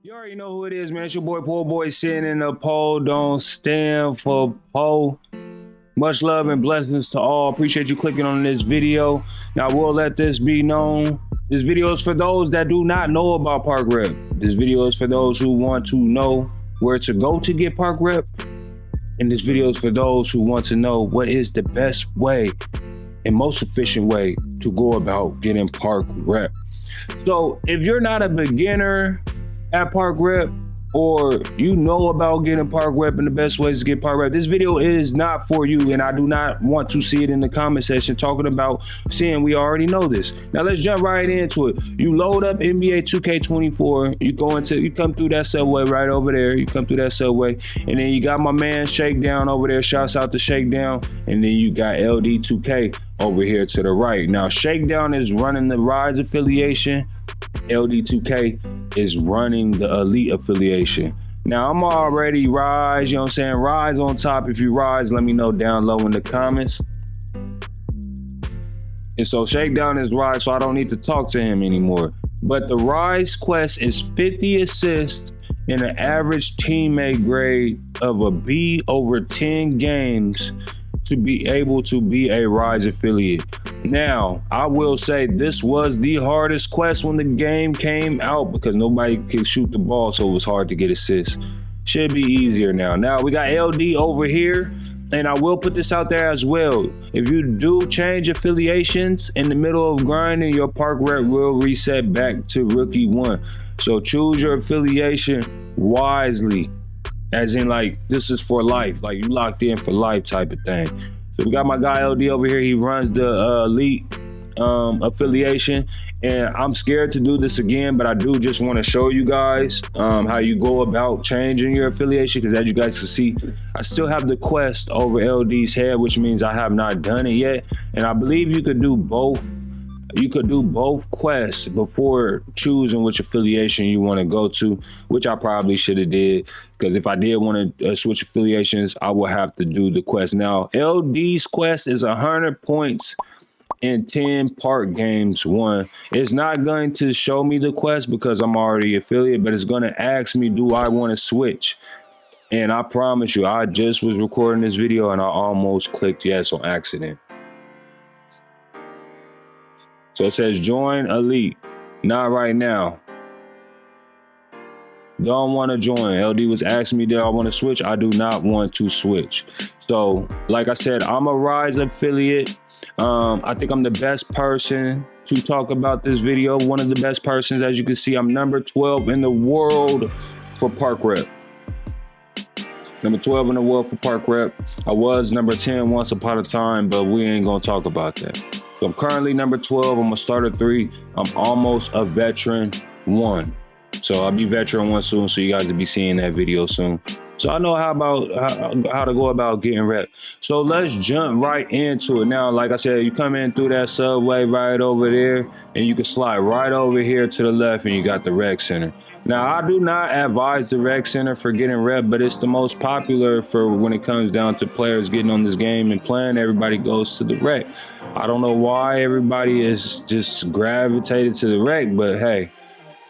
You already know who it is, man. It's your boy Poorboy sitting in the pole. Don't stand for pole. Much love and blessings to all. Appreciate you clicking on this video. Now, we'll let this be known. This video is for those that do not know about Park Rep. This video is for those who want to know where to go to get Park Rep. And this video is for those who want to know what is the best way and most efficient way to go about getting Park Rep. So if you're not a beginner at Park Rep, or you know about getting Park Rep and the best ways to get Park Rep, this video is not for you, and I do not want to see it in the comment section talking about saying we already know this. Now let's jump right into it. You load up NBA2K24, you come through that subway right over there, and then you got my man Shakedown over there, shouts out to Shakedown, and then you got LD2K over here to the right. Now Shakedown is running the Rise Affiliation, LD2K is running the Elite Affiliation. Now I'm already Rise, you know what I'm saying? Rise on top. If you Rise, let me know down low in the comments. And so Shakedown is Rise, so I don't need to talk to him anymore. But the Rise quest is 50 assists and an average teammate grade of a B over 10 games to be able to be a Rise affiliate. Now, I will say this was the hardest quest when the game came out because nobody could shoot the ball, so it was hard to get assists. Should be easier now. Now, we got LD over here, and I will put this out there as well. If you do change affiliations in the middle of grinding, your Park Rep will reset back to Rookie 1. So choose your affiliation wisely. As in, like, this is for life. Like, you locked in for life type of thing. So we got my guy LD over here. He runs the Elite affiliation. And I'm scared to do this again, but I do just want to show you guys how you go about changing your affiliation. Because as you guys can see, I still have the quest over LD's head, which means I have not done it yet. And I believe you could do both. You could do both quests before choosing which affiliation you want to go to, which I probably should have did, because if I did want to switch affiliations, I would have to do the quest. Now, LD's quest is 100 points in 10 park games won. It's not going to show me the quest because I'm already affiliate, but it's going to ask me, do I want to switch? And I promise you, I just was recording this video and I almost clicked yes on accident. So it says join Elite. Not right now. Don't want to join. LD was asking me, do I want to switch? I do not want to switch. So, like I said, I'm a Rise affiliate. I think I'm the best person to talk about this video. One of the best persons. As you can see, I'm number 12 in the world for Park Rep. Number 12 in the world for Park Rep. I was number 10 once upon a time, but we ain't gonna talk about that. So I'm currently number 12. I'm a starter 3. I'm almost a veteran 1. So I'll be veteran 1 soon, so you guys will be seeing that video soon. So I know how to go about getting rep. So let's jump right into it. Now, like I said, you come in through that subway right over there, and you can slide right over here to the left, and you got the rec center. Now, I do not advise the rec center for getting rep, but it's the most popular for when it comes down to players getting on this game and playing. Everybody goes to the rec. I don't know why everybody is just gravitated to the rec, but hey,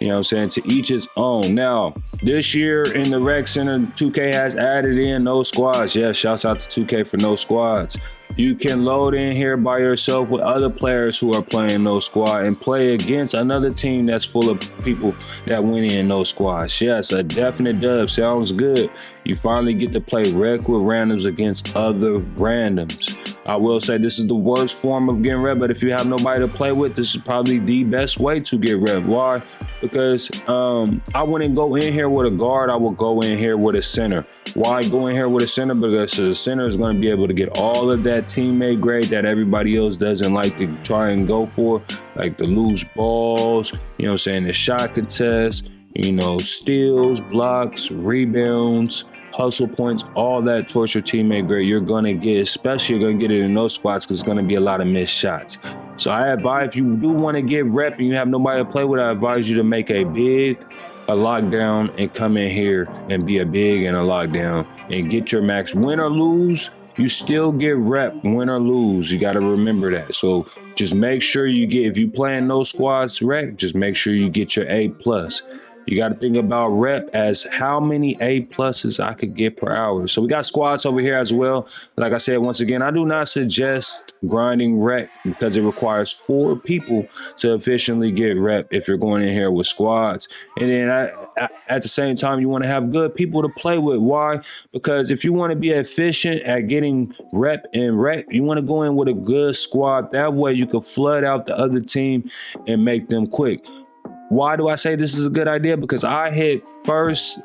you know what I'm saying? To each his own. Now, this year in the rec center, 2K has added in no squads. Yeah, shouts out to 2K for no squads. You can load in here by yourself with other players who are playing no squad and play against another team that's full of people that went in no squads. Yes, a definite dub. Sounds good. You finally get to play rec with randoms against other randoms. I will say this is the worst form of getting rep, but if you have nobody to play with, this is probably the best way to get rep. Why? Because I wouldn't go in here with a guard. I would go in here with a center. Why go in here with a center? Because the center is going to be able to get all of that teammate grade that everybody else doesn't like to try and go for, like the loose balls, you know what I'm saying, the shot contest, you know, steals, blocks, rebounds, hustle points, all that towards your teammate grade you're going to get, especially you're going to get it in those spots because it's going to be a lot of missed shots. So I advise, if you do want to get rep and you have nobody to play with, I advise you to make a big, a lockdown, and come in here and be a big and a lockdown and get your max. Win or lose, you still get rep, win or lose. You got to remember that. So just make sure you get, if you playing no squads rec, just make sure you get your A+. You got to think about rep as how many A pluses I could get per hour. So we got squads over here as well. Like I said, once again, I do not suggest grinding rec because it requires 4 people to efficiently get rep if you're going in here with squads. And then at the same time, you want to have good people to play with. Why? Because if you want to be efficient at getting rep and rec, you want to go in with a good squad. That way you can flood out the other team and make them quick. Why do I say this is a good idea? Because I hit first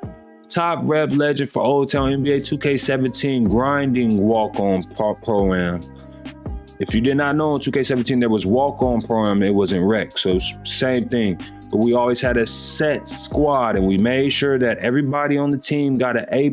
top rep legend for Old Town NBA 2K17 grinding walk-on pro-am. If you did not know in 2K17 there was walk-on pro-am, it wasn't rec. So same thing. But we always had a set squad and we made sure that everybody on the team got an A+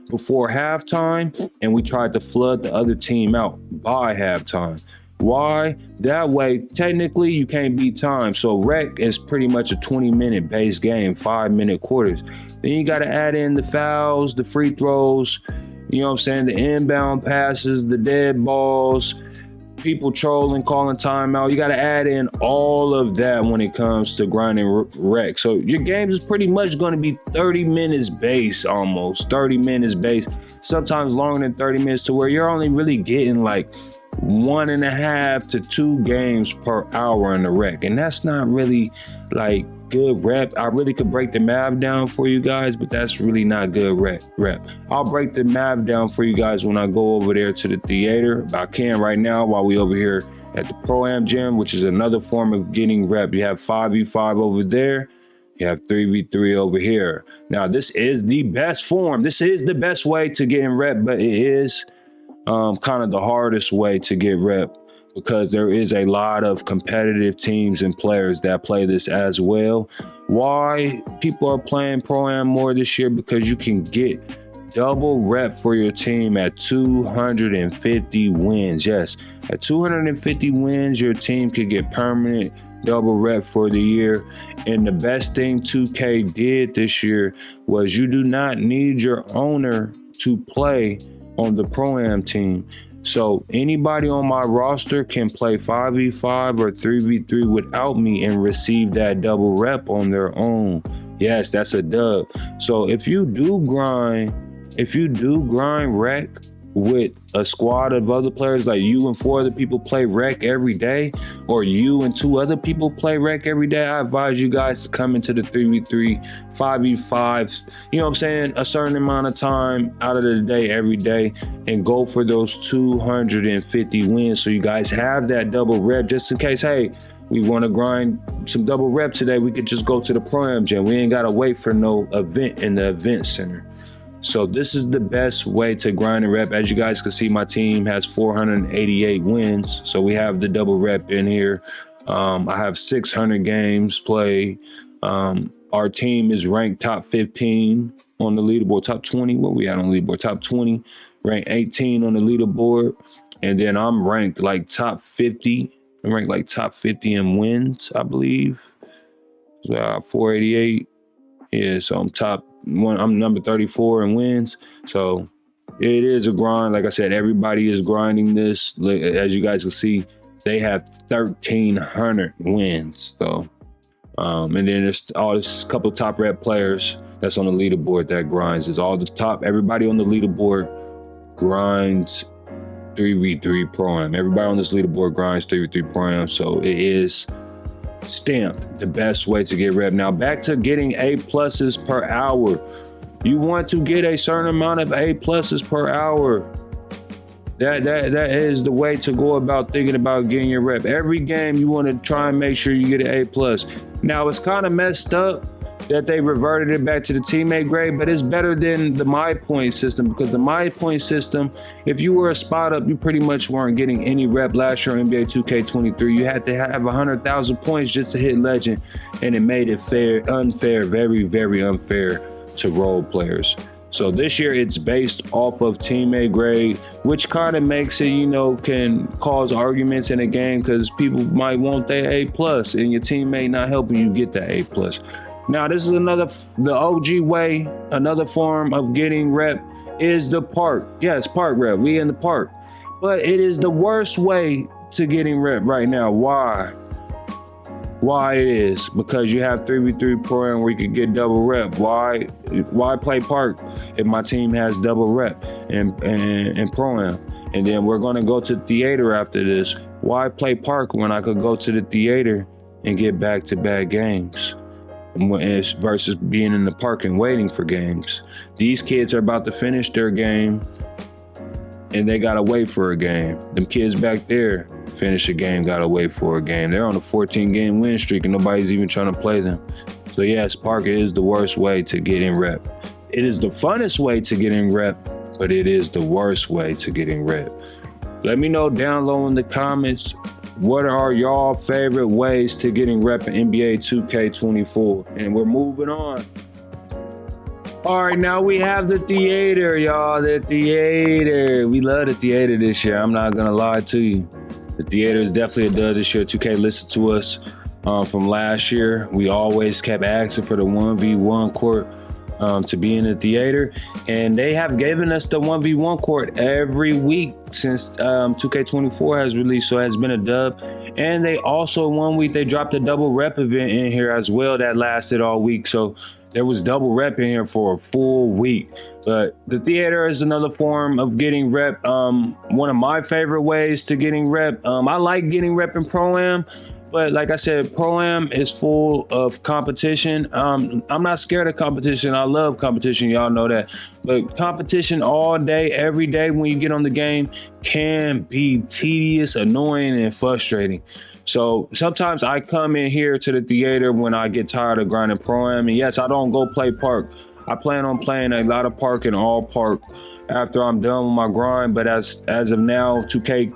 before halftime, and we tried to flood the other team out by halftime. Why? That way, technically, you can't beat time. So rec is pretty much a 20-minute base game, 5-minute quarters. Then you got to add in the fouls, the free throws, you know what I'm saying, the inbound passes, the dead balls, people trolling, calling timeout. You got to add in all of that when it comes to grinding rec. So your games is pretty much going to be 30 minutes base, almost 30 minutes base, sometimes longer than 30 minutes, to where you're only really getting like 1.5 to 2 games per hour in the rec. And that's not really like good rep. I really could break the math down for you guys, but that's really not good rep. I'll break the math down for you guys when I go over there to the theater. I can right now while we over here at the Pro-Am gym, which is another form of getting rep. You have 5v5 over there. You have 3v3 over here. Now, this is the best form. This is the best way to get in rep, but it is kind of the hardest way to get rep because there is a lot of competitive teams and players that play this as well. Why people are playing Pro-Am more this year? Because you can get double rep for your team at 250 wins. Yes, at 250 wins, your team could get permanent double rep for the year. And the best thing 2K did this year was you do not need your owner to play on the Pro-Am team. So anybody on my roster can play 5v5 or 3v3 without me and receive that double rep on their own. Yes, that's a dub. So if you do grind rec with a squad of other players, like you and 4 other people play rec every day, or you and 2 other people play rec every day, I advise you guys to come into the 3v3, 5v5s, you know what I'm saying, a certain amount of time out of the day every day, and go for those 250 wins so you guys have that double rep, just in case, hey, we want to grind some double rep today, we could just go to the Pro-Am gym. We ain't got to wait for no event in the event center. So this is the best way to grind and rep. As you guys can see, my team has 488 wins. So we have the double rep in here. I have 600 games played. Our team is ranked top 15 on the leaderboard, top 20. What we at on the leaderboard? Top 20, ranked 18 on the leaderboard. And then I'm ranked like top 50. I'm ranked like top 50 in wins, I believe. So 488. Yeah, so I'm number 34 in wins. So it is a grind. Like I said, everybody is grinding this. As you guys can see, they have 1,300 wins. So, and then there's all this couple top rep players that's on the leaderboard that grinds. It's all the top. Everybody on the leaderboard grinds 3v3 Pro-Am. Everybody on this leaderboard grinds 3v3 Pro-Am. So it is stamped the best way to get rep. Now back to getting A+ per hour. You want to get a certain amount of A+ per hour. That is the way to go about thinking about getting your rep. Every game you want to try and make sure you get an A+. Now it's kind of messed up that they reverted it back to the teammate grade, but it's better than the my point system, because the my point system, if you were a spot up, you pretty much weren't getting any rep. Last year in NBA 2K24, you had to have 100,000 points just to hit legend, and it made it unfair, very, very unfair to role players. So this year it's based off of teammate grade, which kind of makes it, can cause arguments in a game because people might want their A+ and your teammate not helping you get the A+. Now, this is the OG way, another form of getting rep is the park. Yes, park rep. We in the park. But it is the worst way to getting rep right now. Why? Why it is? Because you have 3v3 Pro-Am where you could get double rep. Why play Park if my team has double rep in Pro-Am? And then we're going to go to theater after this. Why play Park when I could go to the theater and get back-to-back games versus being in the park and waiting for games? These kids are about to finish their game and they gotta wait for a game. Them kids back there finish a game, gotta wait for a game. They're on a 14-game win streak and nobody's even trying to play them. So yes, Park is the worst way to get in rep. It is the funnest way to get in rep, but it is the worst way to get in rep. Let me know down low in the comments, what are y'all favorite ways to get in rep in NBA 2K24? And we're moving on. All right, now we have the theater, y'all. The theater. We love the theater this year. I'm not going to lie to you. The theater is definitely a dud this year. 2K listened to us from last year. We always kept asking for the 1v1 court to be in the theater. And they have given us the 1v1 court every week since 2K24 has released. So it has been a dub. And they also, one week, they dropped a double rep event in here as well that lasted all week. So there was double rep in here for a full week. But the theater is another form of getting rep. One of my favorite ways to getting rep. I like getting rep in Pro-Am. But like I said, Pro-Am is full of competition. I'm not scared of competition. I love competition. Y'all know that. But competition all day, every day when you get on the game can be tedious, annoying, and frustrating. So sometimes I come in here to the theater when I get tired of grinding Pro-Am. And yes, I don't go play Park. I plan on playing a lot of Park and all Park after I'm done with my grind. But as of now, 2K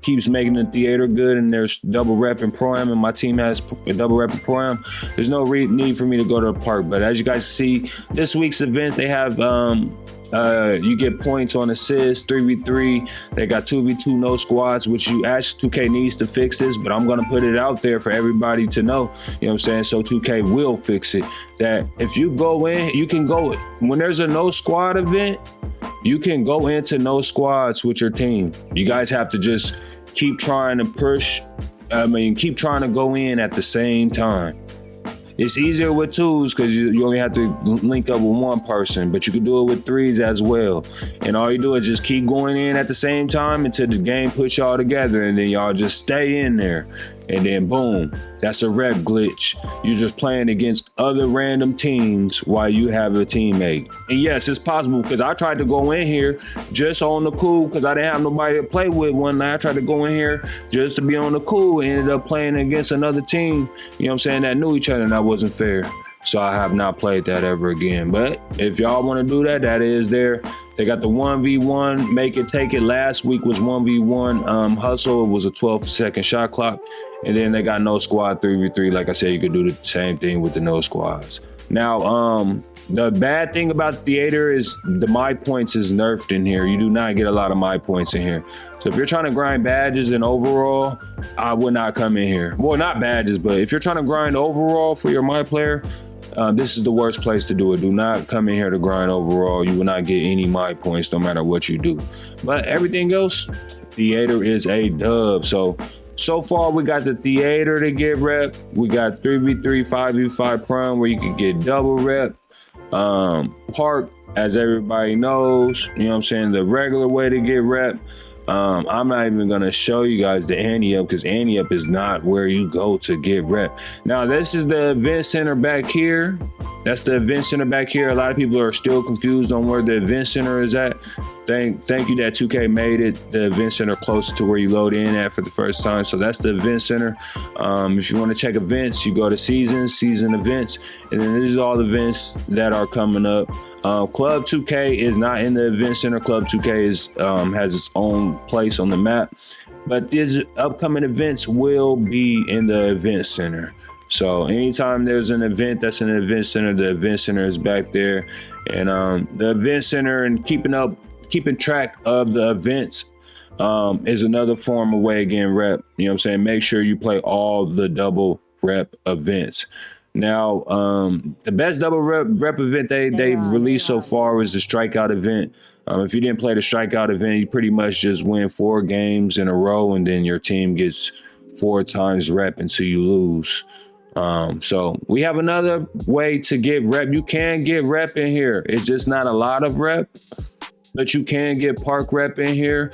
keeps making the theater good, and there's double rep in Pro-Am, and my team has a double rep in Pro-Am. There's no need for me to go to the park. But as you guys see, this week's event, they have you get points on assists, 3v3. They got 2v2 no squads, which you actually 2K needs to fix this, but I'm gonna put it out there for everybody to know. You know what I'm saying? So 2K will fix it. That if you go in, you can go when there's a no squad event. You can go into no squads with your team. You guys have to just keep trying to push. Keep trying to go in at the same time. It's easier with twos because you only have to link up with one person, but you can do it with threes as well. And all you do is just keep going in at the same time until the game puts y'all together, and then y'all just stay in there. And then boom, that's a rep glitch. You're just playing against other random teams while you have a teammate. And yes, it's possible because I tried to go in here just on the cool because I didn't have nobody to play with one night. I tried to go in here just to be on the cool and ended up playing against another team, you know what I'm saying, that knew each other, and that wasn't fair. So I have not played that ever again. But if y'all want to do that, that is there. They got the 1v1, make it, take it. Last week was 1v1 hustle. It was a 12-second shot clock. And then they got no squad 3v3. Like I said, you could do the same thing with the no squads. Now, the bad thing about theater is the my points is nerfed in here. You do not get a lot of my points in here. So if you're trying to grind badges and overall, I would not come in here. Well, not badges, but if you're trying to grind overall for your my player, this is the worst place to do it. Do not come in here to grind overall. You will not get any my points no matter what you do. But everything else, theater is a dub. So far, we got the theater to get rep. We got 3v3, 5v5 prime where you can get double rep. Park, as everybody knows, you know what I'm saying, the regular way to get rep. I'm not even going to show you guys the ante-up because ante-up is not where you go to get rep. Now, this is the event center back here. That's the event center back here. A lot of people are still confused on where the event center is at. Thank you that 2K made it the event center closer to where you load in at for the first time. So that's the event center. If you want to check events, you go to season events, and then these are all the events that are coming up. Club 2K is not in the event center. Club 2K has its own place on the map, but these upcoming events will be in the event center. So anytime there's an event that's in the event center, the event center is back there. And the event center and keeping track of the events is another form of way of getting rep. You know what I'm saying? Make sure you play all the double rep events. Now, the best double rep event they've released so far is the strikeout event. If you didn't play the strikeout event, you pretty much just win 4 games in a row, and then your team gets 4 times rep until you lose. So we have another way to get rep. You can get rep in here. It's just not a lot of rep, but you can get park rep in here.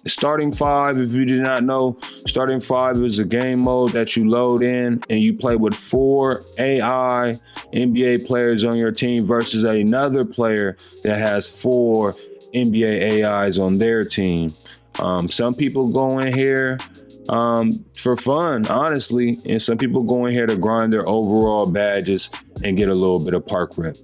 Starting 5, if you did not know, starting 5 is a game mode that you load in and you play with 4 AI NBA players on your team versus another player that has 4 NBA AIs on their team. Some people go in here for fun, honestly, and some people go in here to grind their overall badges and get a little bit of park rep.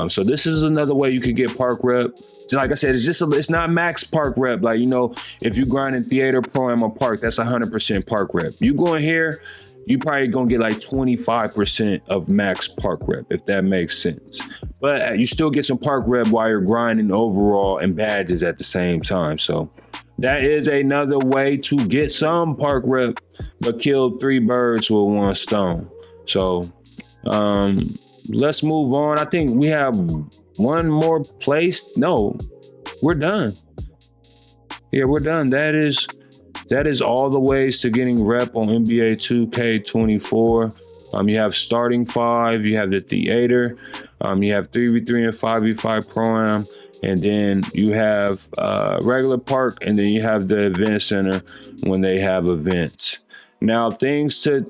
So this is another way you could get park rep. So like I said, it's not max park rep. Like, you know, if you grind in theater, pro-am, or park, that's 100% park rep. You go in here, you probably gonna get like 25% of max park rep, if that makes sense. But you still get some park rep while you're grinding overall and badges at the same time. So that is another way to get some park rep, but kill 3 birds with 1 stone. So let's move on. I think we have one more place. No, we're done. Yeah, we're done. That is all the ways to getting rep on NBA 2K24. You have starting 5, you have the theater, you have 3v3 and 5v5 pro-am, and then you have regular park, and then you have the event center when they have events. Now, things to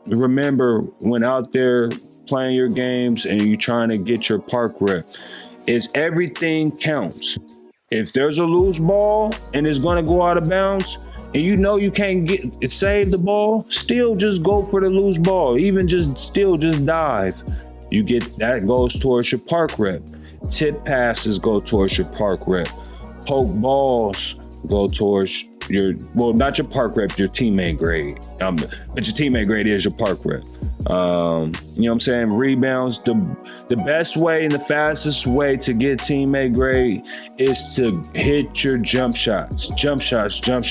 remember when out there playing your games and you're trying to get your park rep is everything counts. If there's a loose ball and it's going to go out of bounds and you know you can't save the ball, still just go for the loose ball. Even just dive. You get that, goes towards your park rep. Tip passes go towards your park rep. Poke balls go towards not your park rep, your teammate grade. But your teammate grade is your park rep. You know what I'm saying? Rebounds. The best way and the fastest way to get teammate grade is to hit your jump shots. Jump shots. Not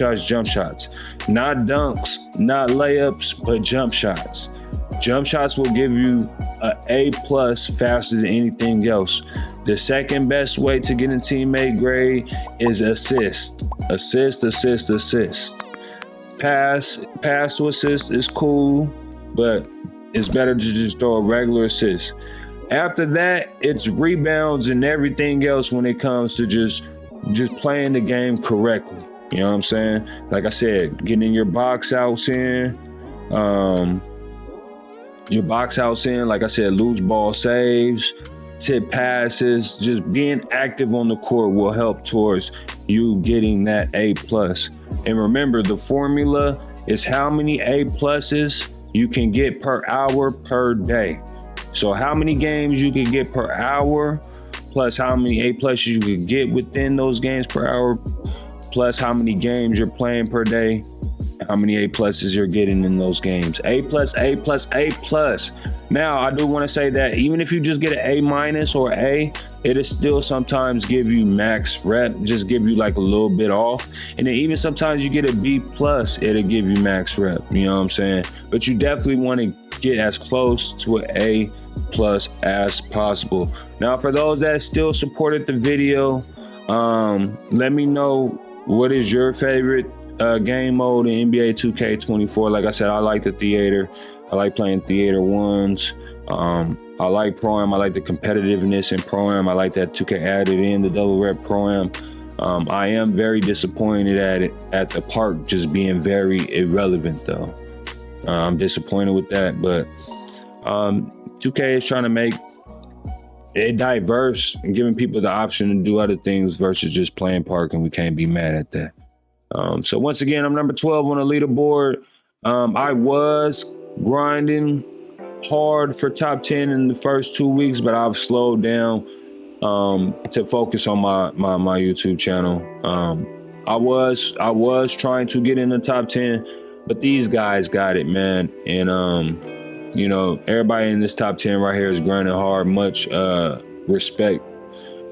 dunks, not layups, but jump shots. Jump shots will give you an A+ faster than anything else. The second best way to get a teammate grade is assist. Pass to assist is cool, but it's better to just throw a regular assist. After that, it's rebounds and everything else when it comes to just playing the game correctly. You know what I'm saying? Like I said, getting your box outs in. Like I said, loose ball saves, tip passes, just being active on the court will help towards you getting that A+. And remember, the formula is how many A+ you can get per hour per day. So how many games you can get per hour, plus how many A+ you can get within those games per hour, plus how many games you're playing per day, how many A+ you're getting in those games. A+. Now, I do want to say that even if you just get an A- or A, it'll still sometimes give you max rep, just give you like a little bit off. And then even sometimes you get a B+, it'll give you max rep, you know what I'm saying? But you definitely want to get as close to an A+ as possible. Now, for those that still supported the video, let me know what is your favorite game mode in NBA 2K24. Like I said, I like the theater. I like playing theater ones. I like pro-am. I like the competitiveness in pro-am. I like that 2K added in the double rep pro-am. I am very disappointed at the park just being very irrelevant though. I'm disappointed with that, but 2K is trying to make it diverse and giving people the option to do other things versus just playing park, and we can't be mad at that. So once again, I'm number 12 on the leaderboard. I was grinding hard for top 10 in the first 2 weeks, but I've slowed down to focus on my YouTube channel. I was trying to get in the top 10, but these guys got it, man. And you know, everybody in this top 10 right here is grinding hard. Much respect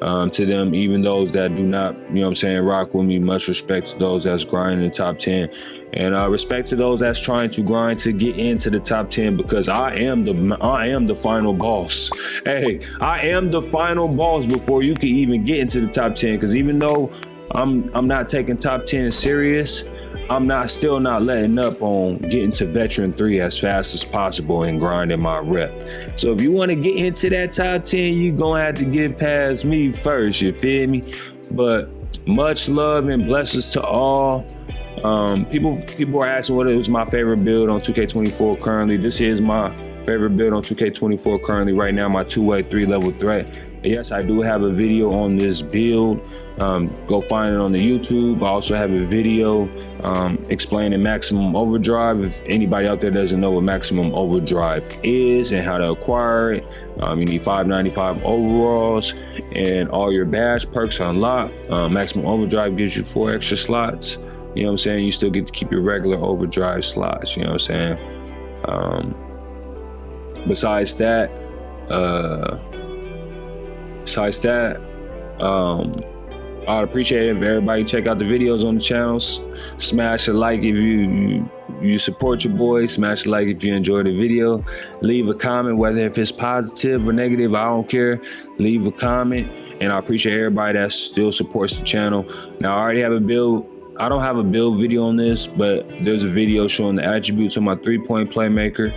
to them, even those that do not, you know what I'm saying, rock with me. Much respect to those that's grinding the top 10, and respect to those that's trying to grind to get into the top 10, because I am the final boss. Hey, I am the final boss before you can even get into the top 10, because even though I'm not taking top 10 serious, I'm still not letting up on getting to veteran 3 as fast as possible and grinding my rep. So if you want to get into that top 10, you're gonna have to get past me first, you feel me? But much love and blessings to all. People are asking what is my favorite build on 2K24 currently. This is my favorite build on 2K24 currently right now, my 2-way 3-level threat. Yes, I do have a video on this build. Go find it on the YouTube. I also have a video explaining maximum overdrive. If anybody out there doesn't know what maximum overdrive is and how to acquire it, you need 595 overalls and all your badge perks unlocked. Maximum overdrive gives you 4 extra slots. You know what I'm saying? You still get to keep your regular overdrive slots. You know what I'm saying? Besides that, I'd appreciate it if everybody check out the videos on the channels. Smash a like if you support your boy. Smash a like if you enjoy the video. Leave a comment, whether if it's positive or negative, I don't care. Leave a comment, and I appreciate everybody that still supports the channel. Now, I already have a build. I don't have a build video on this, but there's a video showing the attributes of my 3-point playmaker.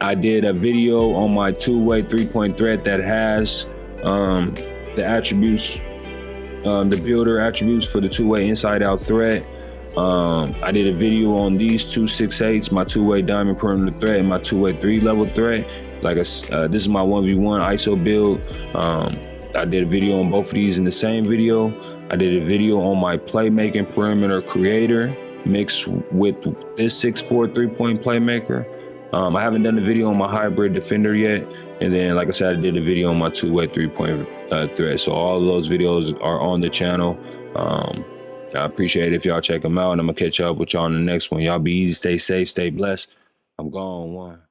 I did a video on my 2-way 3-point threat that has the attributes, the builder attributes for the 2-way inside-out threat. I did a video on these 2 6/8s, my 2-way diamond perimeter threat and my 2-way 3-level threat. This is my 1v1 ISO build. I did a video on both of these in the same video. I did a video on my playmaking perimeter creator mixed with this 6'4" 3-point playmaker. I haven't done a video on my hybrid defender yet. And then, like I said, I did a video on my 2-way 3-point threat. So all of those videos are on the channel. I appreciate it if y'all check them out. And I'm going to catch up with y'all in the next one. Y'all be easy, stay safe, stay blessed. I'm gone. One.